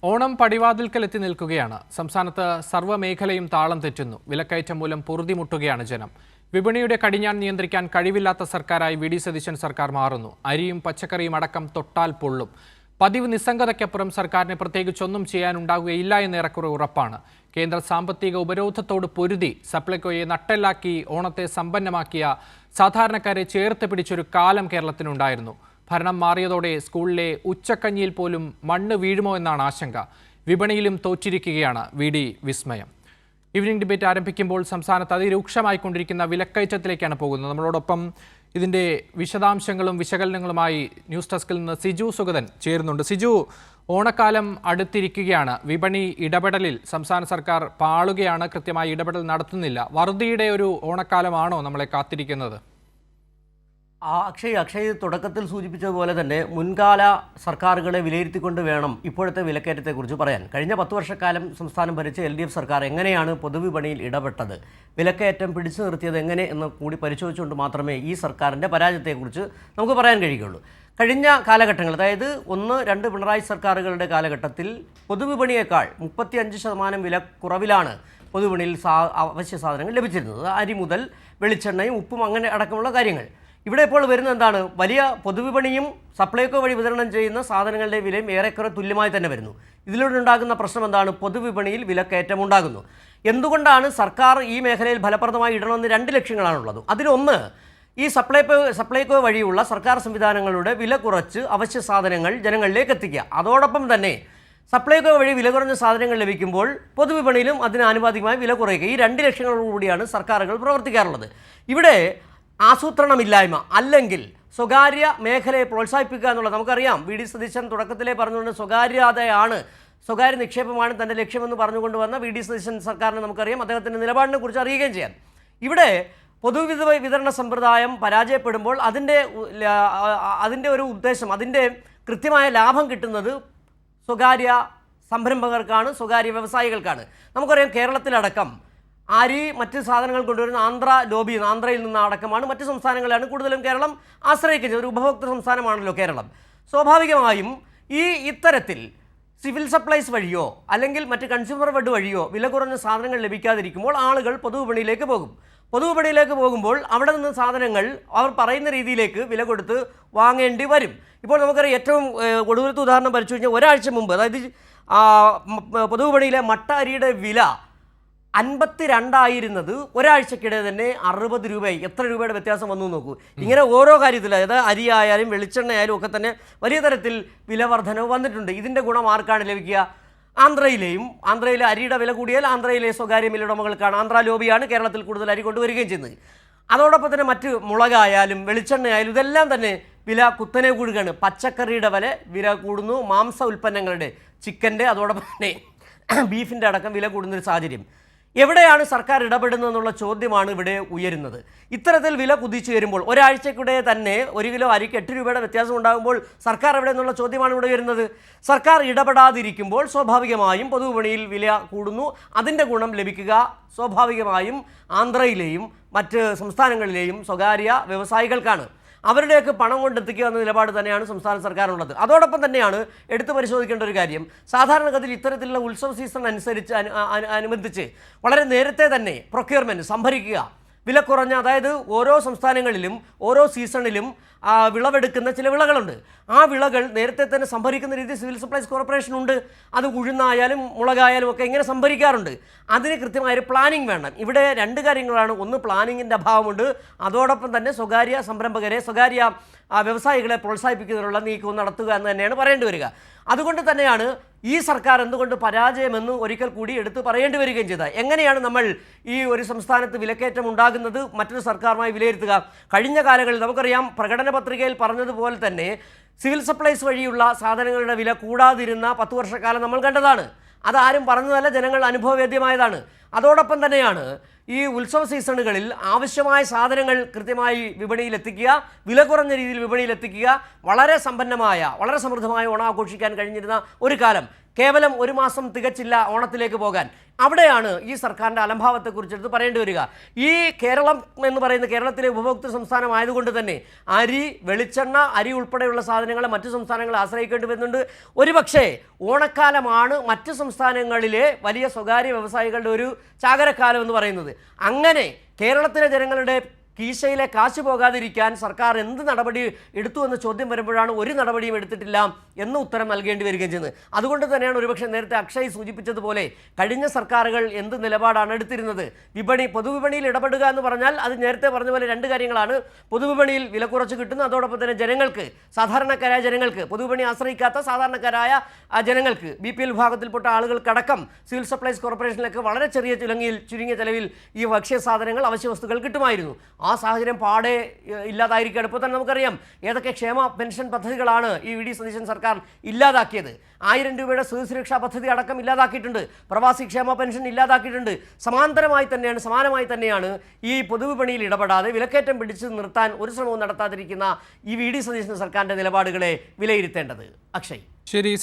ഓണം പടിവാതിൽക്കലെത്തി നിൽക്കുകയാണ്. സംസ്ഥാനത്ത് സർവ്വമേഖലയും താളം തെറ്റുന്നു. വിലക്കയറ്റം മൂലം പൊറുതിമുട്ടുകയാണ് ജനം. വിപണിയുടെ കടിഞ്ഞാൺ നിയന്ത്രിക്കാൻ കഴിവില്ലാത്ത സർക്കാരായി വി ഡി സതീശൻ സർക്കാർ മാറുന്നു. അരിയും പച്ചക്കറിയും അടക്കം തൊട്ടാൽ പൊള്ളും. പതിവ് നിസ്സംഗതയ്ക്കപ്പുറം സർക്കാരിന് പ്രത്യേകിച്ചൊന്നും ചെയ്യാനുണ്ടാകുകയില്ല എന്ന് ഏറെക്കുറെ ഉറപ്പാണ്. കേന്ദ്ര സാമ്പത്തിക ഉപരോധത്തോട് പൊരുതി സപ്ലൈകോയെ നട്ടെല്ലാക്കി ഓണത്തെ സമ്പന്നമാക്കിയ സാധാരണക്കാരെ ചേർത്ത് പിടിച്ചൊരു കാലം കേരളത്തിനുണ്ടായിരുന്നു. ഭരണം മാറിയതോടെ സ്കൂളിലെ ഉച്ചക്കഞ്ഞിയിൽ പോലും മണ്ണ് വീഴുമോ എന്നാണ് ആശങ്ക. വിപണിയിലും തോറ്റിരിക്കുകയാണ് വി ഡി വിസ്മയം. ഈവനിംഗ് ഡിബേറ്റ് ആരംഭിക്കുമ്പോൾ സംസ്ഥാനത്ത് അതിരൂക്ഷമായിക്കൊണ്ടിരിക്കുന്ന വിലക്കയറ്റത്തിലേക്കാണ് പോകുന്നത്. നമ്മളോടൊപ്പം ഇതിൻ്റെ വിശദാംശങ്ങളും വിശകലനങ്ങളുമായി ന്യൂസ് ഡെസ്കിൽ നിന്ന് സിജു സുഗതൻ ചേരുന്നുണ്ട്. സിജു, ഓണക്കാലം അടുത്തിരിക്കുകയാണ്. വിപണി ഇടപെടലിൽ സംസ്ഥാന സർക്കാർ പാളുകയാണ്, കൃത്യമായി ഇടപെടൽ നടത്തുന്നില്ല. വറുതിയുടെ ഒരു ഓണക്കാലമാണോ നമ്മളെ കാത്തിരിക്കുന്നത്? അക്ഷയ് തുടക്കത്തിൽ സൂചിപ്പിച്ചതുപോലെ തന്നെ മുൻകാല സർക്കാരുകളെ വിലയിരുത്തിക്കൊണ്ട് വേണം ഇപ്പോഴത്തെ വിലക്കയറ്റത്തെക്കുറിച്ച് പറയാൻ. കഴിഞ്ഞ 10 വർഷക്കാലം സംസ്ഥാനം ഭരിച്ച LDF സർക്കാർ എങ്ങനെയാണ് പൊതുവിപണിയിൽ ഇടപെട്ടത്, വിലക്കയറ്റം പിടിച്ചു നിർത്തിയത് എങ്ങനെ എന്ന് കൂടി പരിശോധിച്ചുകൊണ്ട് മാത്രമേ ഈ സർക്കാരിൻ്റെ പരാജയത്തെക്കുറിച്ച് നമുക്ക് പറയാൻ കഴിയുകയുള്ളൂ. കഴിഞ്ഞ കാലഘട്ടങ്ങൾ, അതായത് 1-2 പിണറായി സർക്കാരുകളുടെ കാലഘട്ടത്തിൽ പൊതുവിപണിയേക്കാൾ 35% വില കുറവിലാണ് പൊതുവിപണിയിൽ അവശ്യ സാധനങ്ങൾ ലഭിച്ചിരുന്നത്. അരി മുതൽ വെളിച്ചെണ്ണയും ഉപ്പും അങ്ങനെ അടക്കമുള്ള കാര്യങ്ങൾ. ഇവിടെ ഇപ്പോൾ വരുന്നത് എന്താണ്? വലിയ പൊതുവിപണിയും സപ്ലൈകോ വഴി വിതരണം ചെയ്യുന്ന സാധനങ്ങളുടെ വിലയും ഏറെക്കുറെ തുല്യമായി തന്നെ വരുന്നു. ഇതിലൂടെ ഉണ്ടാകുന്ന പ്രശ്നം എന്താണ്? പൊതുവിപണിയിൽ വിലക്കയറ്റം ഉണ്ടാകുന്നു. എന്തുകൊണ്ടാണ് സർക്കാർ ഈ മേഖലയിൽ ഫലപ്രദമായി ഇടണമെന്ന് 2 ലക്ഷ്യങ്ങളാണുള്ളത്. അതിലൊന്ന്, ഈ സപ്ലൈകോ വഴിയുള്ള സർക്കാർ സംവിധാനങ്ങളുടെ വില കുറച്ച് അവശ്യ സാധനങ്ങൾ ജനങ്ങളിലേക്ക് എത്തിക്കുക. അതോടൊപ്പം തന്നെ സപ്ലൈകോ വഴി വില കുറഞ്ഞ സാധനങ്ങൾ ലഭിക്കുമ്പോൾ പൊതുവിപണിയിലും അതിന് ആനുപാതികമായി വില കുറയ്ക്കുക. ഈ 2 ലക്ഷ്യങ്ങളോടുകൂടിയാണ് സർക്കാരുകൾ പ്രവർത്തിക്കാറുള്ളത്. ഇവിടെ ആസൂത്രണമില്ലായ്മ അല്ലെങ്കിൽ സ്വകാര്യ മേഖലയെ പ്രോത്സാഹിപ്പിക്കുക എന്നുള്ളത് നമുക്കറിയാം. വി ഡി സതീശൻ തുടക്കത്തിലേ പറഞ്ഞുകൊണ്ട് സ്വകാര്യ നിക്ഷേപമാണ് തൻ്റെ ലക്ഷ്യമെന്ന് പറഞ്ഞുകൊണ്ട് വി ഡി സതീശൻ സർക്കാരിനെ നമുക്കറിയാം. അദ്ദേഹത്തിൻ്റെ നിലപാടിനെ കുറിച്ച് അറിയുകയും ചെയ്യാം. ഇവിടെ വിതരണ സമ്പ്രദായം പരാജയപ്പെടുമ്പോൾ അതിൻ്റെ ഒരു ഉദ്ദേശം, അതിൻ്റെ കൃത്യമായ ലാഭം കിട്ടുന്നത് സ്വകാര്യ സംരംഭകർക്കാണ്, സ്വകാര്യ വ്യവസായികൾക്കാണ്. നമുക്കറിയാം കേരളത്തിലടക്കം അരി മറ്റ് സാധനങ്ങൾ കൊണ്ടുവരുന്ന ആന്ധ്രയിൽ നിന്ന് അടക്കമാണ് മറ്റ് സംസ്ഥാനങ്ങളാണ് കൂടുതലും കേരളം ആശ്രയിക്കുന്നത്. ഒരു ഉപഭോക്തൃ സംസ്ഥാനമാണല്ലോ കേരളം. സ്വാഭാവികമായും ഇത്തരത്തിൽ സിവിൽ സപ്ലൈസ് വഴിയോ അല്ലെങ്കിൽ മറ്റ് കൺസ്യൂമർ ഫെഡ് വഴിയോ വില കുറഞ്ഞ സാധനങ്ങൾ ലഭിക്കാതിരിക്കുമ്പോൾ ആളുകൾ പൊതുവിപണിയിലേക്ക് പോകും. പൊതുവിപണിയിലേക്ക് പോകുമ്പോൾ അവിടെ നിന്ന് സാധനങ്ങൾ അവർ പറയുന്ന രീതിയിലേക്ക് വില കൊടുത്ത് വാങ്ങേണ്ടി വരും. ഇപ്പോൾ നമുക്കറിയാം, ഏറ്റവും ഒടുവിലത്തെ ഉദാഹരണം പരിശോധിച്ച് കഴിഞ്ഞാൽ ഒരാഴ്ച മുമ്പ്, അതായത് പൊതുവിപണിയിലെ മട്ട അരിയുടെ വില 52 ആയിരുന്നത് ഒരാഴ്ചക്കിടെ തന്നെ 60 രൂപയായി. എത്ര രൂപയുടെ വ്യത്യാസം വന്നു നോക്കൂ. ഇങ്ങനെ ഓരോ കാര്യത്തിലും, അതായത് അരി ആയാലും വെളിച്ചെണ്ണയായാലും ഒക്കെ തന്നെ വലിയ തരത്തിൽ വില വർധനവ് വന്നിട്ടുണ്ട്. ഇതിൻ്റെ ഗുണം ആർക്കാണ് ലഭിക്കുക? ആന്ധ്രയിലെ അരിയുടെ വില കൂടിയാൽ ആന്ധ്രയിലെ സ്വകാര്യ മില്ലുടമകൾക്കാണ്. ആന്ധ്ര ലോബിയാണ് കേരളത്തിൽ കൂടുതൽ അരി കൊണ്ടുവരികയും ചെയ്യുന്നത്. അതോടൊപ്പം തന്നെ മറ്റ് മുളകായാലും വെളിച്ചെണ്ണയായാലും ഇതെല്ലാം തന്നെ വില കുത്തനെ കൂടുകയാണ്. പച്ചക്കറിയുടെ വില കൂടുന്നു, മാംസ ഉൽപ്പന്നങ്ങളുടെ, ചിക്കൻ്റെ, അതോടൊപ്പം തന്നെ ബീഫിൻ്റെ അടക്കം വില കൂടുന്നൊരു സാഹചര്യം. എവിടെയാണ് സർക്കാർ ഇടപെടുന്നത് എന്നുള്ള ചോദ്യമാണ് ഇവിടെ ഉയരുന്നത്. ഇത്തരത്തിൽ വില കുതിച്ചു വരുമ്പോൾ ഒരാഴ്ചക്കിടെ തന്നെ 1 കിലോ അരിക്ക് 8 രൂപയുടെ വ്യത്യാസം ഉണ്ടാകുമ്പോൾ സർക്കാർ എവിടെ എന്നുള്ള ചോദ്യമാണ് ഇവിടെ വരുന്നത്. സർക്കാർ ഇടപെടാതിരിക്കുമ്പോൾ സ്വാഭാവികമായും പൊതുവിപണിയിൽ വില കൂടുന്നു. അതിൻ്റെ ഗുണം ലഭിക്കുക സ്വാഭാവികമായും ആന്ധ്രയിലെയും മറ്റ് സംസ്ഥാനങ്ങളിലെയും സ്വകാര്യ വ്യവസായികൾക്കാണ്. അവരുടെയൊക്കെ പണം കൊണ്ടെത്തിക്കുക എന്ന നിലപാട് തന്നെയാണ് സംസ്ഥാന സർക്കാരുള്ളത്. അതോടൊപ്പം തന്നെയാണ് എടുത്തു പരിശോധിക്കേണ്ട ഒരു കാര്യം, സാധാരണഗതിയിൽ ഇത്തരത്തിലുള്ള ഉത്സവ സീസൺ അനുബന്ധിച്ച് വളരെ നേരത്തെ തന്നെ പ്രൊക്യൂർമെൻറ്റ്, സംഭരിക്കുക, വില കുറഞ്ഞ, അതായത് ഓരോ സംസ്ഥാനങ്ങളിലും ഓരോ സീസണിലും വിളവെടുക്കുന്ന ചില വിളകളുണ്ട്. ആ വിളകൾ നേരത്തെ തന്നെ സംഭരിക്കുന്ന രീതി സിവിൽ സപ്ലൈസ് കോർപ്പറേഷൻ ഉണ്ട്. അത് ഉഴുന്നായാലും മുളകായാലും ഒക്കെ ഇങ്ങനെ സംഭരിക്കാറുണ്ട്. അതിന് കൃത്യമായൊരു പ്ലാനിങ് വേണം. ഇവിടെ 2 കാര്യങ്ങളാണ്. ഒന്ന്, പ്ലാനിങ്ങിൻ്റെ അഭാവമുണ്ട്. അതോടൊപ്പം തന്നെ സ്വകാര്യ സംരംഭകരെ, സ്വകാര്യ വ്യവസായികളെ പ്രോത്സാഹിപ്പിക്കുന്നതിനുള്ള നീക്കവും നടത്തുക എന്ന് തന്നെയാണ് പറയേണ്ടി വരിക. അതുകൊണ്ട് തന്നെയാണ് ഈ സർക്കാർ എന്തുകൊണ്ട് പരാജയമെന്ന് ഒരിക്കൽ കൂടി എടുത്ത് പറയേണ്ടി വരികയും ചെയ്തത്. എങ്ങനെയാണ് നമ്മൾ ഈ ഒരു സംസ്ഥാനത്ത് വിലക്കയറ്റം ഉണ്ടാകുന്നത് മറ്റൊരു സർക്കാരുമായി വിലയിരുത്തുക? കഴിഞ്ഞ കാലങ്ങളിൽ നമുക്കറിയാം, പ്രകടന പത്രികയിൽ പറഞ്ഞതുപോലെ തന്നെ സിവിൽ സപ്ലൈസ് വഴിയുള്ള സാധനങ്ങളുടെ വില കൂടാതിരുന്ന 10 വർഷക്കാലം നമ്മൾ കണ്ടതാണ്. അതാരും പറഞ്ഞതല്ല, ജനങ്ങൾ അനുഭവവേദ്യമായതാണ്. അതോടൊപ്പം തന്നെയാണ് ഈ ഉത്സവ സീസണുകളിൽ ആവശ്യമായ സാധനങ്ങൾ കൃത്യമായി വിപണിയിൽ എത്തിക്കുക, വില കുറഞ്ഞ രീതിയിൽ വിപണിയിൽ എത്തിക്കുക, വളരെ സമൃദ്ധമായ ഓണം ആഘോഷിക്കാൻ കഴിഞ്ഞിരുന്ന ഒരു കാലം. കേവലം 1 മാസം തികച്ചില്ല ഓണത്തിലേക്ക് പോകാൻ. അവിടെയാണ് ഈ സർക്കാരിൻ്റെ അലംഭാവത്തെക്കുറിച്ചെടുത്ത് പറയേണ്ടി വരിക. ഈ കേരളം എന്ന് പറയുന്ന കേരളത്തിലെ ഉപഭോക്തൃ സംസ്ഥാനമായതുകൊണ്ട് തന്നെ അരി, വെളിച്ചെണ്ണ, അരി ഉൾപ്പെടെയുള്ള സാധനങ്ങളെ മറ്റു സംസ്ഥാനങ്ങളെ ആശ്രയിക്കേണ്ടി വരുന്നുണ്ട്. ഒരുപക്ഷേ ഓണക്കാലമാണ് മറ്റ് സംസ്ഥാനങ്ങളിലെ വലിയ സ്വകാര്യ വ്യവസായികളുടെ ഒരു ചാകരക്കാലം എന്ന് പറയുന്നത്. അങ്ങനെ കേരളത്തിലെ ജനങ്ങളുടെ കീശയിലെ കാശ് പോകാതിരിക്കാൻ സർക്കാർ എന്ത് നടപടി എടുത്തു എന്ന ചോദ്യം വരുമ്പോഴാണ് ഒരു നടപടിയും എടുത്തിട്ടില്ല എന്ന് ഉത്തരം നൽകേണ്ടി വരികയും ചെയ്യുന്നത്. അതുകൊണ്ട് തന്നെയാണ് ഒരുപക്ഷെ നേരത്തെ അക്ഷയ് സൂചിപ്പിച്ചതുപോലെ കഴിഞ്ഞ സർക്കാരുകൾ എന്ത് നിലപാടാണ് എടുത്തിരുന്നത്. പൊതുവിപണിയിൽ ഇടപെടുക എന്ന് പറഞ്ഞാൽ അത് നേരത്തെ പറഞ്ഞ പോലെ രണ്ട് കാര്യങ്ങളാണ്. പൊതുവിപണിയിൽ വില കുറച്ച് കിട്ടുന്നു, അതോടൊപ്പം തന്നെ ജനങ്ങൾക്ക്, സാധാരണക്കാരായ ജനങ്ങൾക്ക്, പൊതുവിപണി ആശ്രയിക്കാത്ത സാധാരണക്കാരായ ജനങ്ങൾക്ക്, BPL വിഭാഗത്തിൽപ്പെട്ട ആളുകൾക്കടക്കം സിവിൽ സപ്ലൈസ് കോർപ്പറേഷനിലേക്ക് വളരെ ചുരുങ്ങിയ ചെലവിൽ ഈ ഭക്ഷ്യസാധനങ്ങൾ, അവശ്യ വസ്തുക്കൾ കിട്ടുമായിരുന്നു. ആ സാഹചര്യം പാടെ ഇല്ലാതായിരിക്കുകയാണ്. ഇപ്പോൾ തന്നെ നമുക്കറിയാം ഏതൊക്കെ ക്ഷേമ പെൻഷൻ പദ്ധതികളാണ് ഈ VD സതീശൻ സർക്കാർ ഇല്ലാതാക്കിയത്. 1000 രൂപയുടെ സുരക്ഷാ പദ്ധതി അടക്കം ഇല്ലാതാക്കിയിട്ടുണ്ട്. പ്രവാസി ക്ഷേമ പെൻഷൻ ഇല്ലാതാക്കിയിട്ടുണ്ട്. സമാനമായി തന്നെയാണ് ഈ പൊതുവിപണിയിൽ ഇടപെടാതെ വിലക്കയറ്റം പിടിച്ചു നിർത്താൻ ഒരു ശ്രമവും നടത്താതിരിക്കുന്ന ഈ VD സതീശൻ സർക്കാരിൻ്റെ നിലപാടുകളെ വിലയിരുത്തേണ്ടത്. അക്ഷയ്. ശരി.